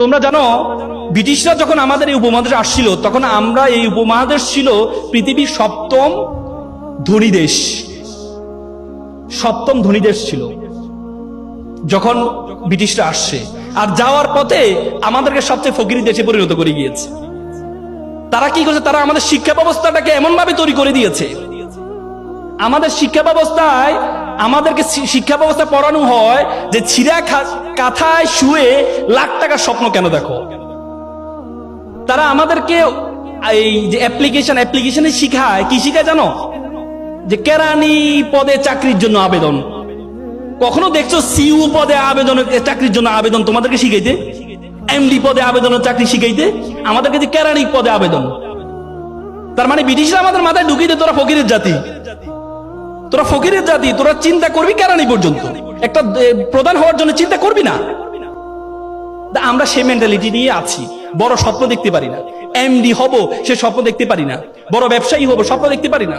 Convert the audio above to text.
তোমরা জানো ব্রিটিশরা যখন আমাদের এই উপমহাদেশে আসছিল তখন আমরা এই উপমহাদেশ ছিল পৃথিবীর সপ্তম ধনী দেশ ছিল যখন ব্রিটিশরা আসছে। আর যাওয়ার পথে আমাদেরকে সবচেয়ে ফকিরি দেশে পরিণত করে গিয়েছে। তারা কি করছে? তারা আমাদের শিক্ষা ব্যবস্থাটাকে এমন ভাবে তৈরি করে দিয়েছে, আমাদের শিক্ষা ব্যবস্থায় আমাদেরকে শিক্ষা ব্যবস্থা পড়ানো হয় যে ছিঁড়া কাঁথায় শুয়ে লাখ টাকার স্বপ্ন কেন দেখো। তারা আমাদেরকে এই যে অ্যাপ্লিকেশনে শিখায়, কি শিখায় জানো? যে কেরানি পদে চাকরির জন্য আবেদন। কখনো দেখছো সিইউ পদে চাকরির জন্য আবেদন তোমাদেরকে শিখাইতে? এমডি পদে আবেদনের চাকরি শিখাইতে? আমাদেরকে যে কেরানি পদে আবেদন। তার মানে ব্রিটিশরা আমাদের মাথায় ঢুকিয়ে দেয় তোরা ফকিরের জাতি, তোরা ফকিরের জাতি, তোরা চিন্তা করবি কেরানি পর্যন্ত, একটা প্রধান হওয়ার জন্য চিন্তা করবি না। আমরা সেই মেন্টালিটি নিয়ে আছি। বড় স্বপ্ন দেখতে পারি না, এমডি হব সে স্বপ্ন দেখতে পারি না, বড় ব্যবসায়ী হব স্বপ্ন দেখতে পারি না।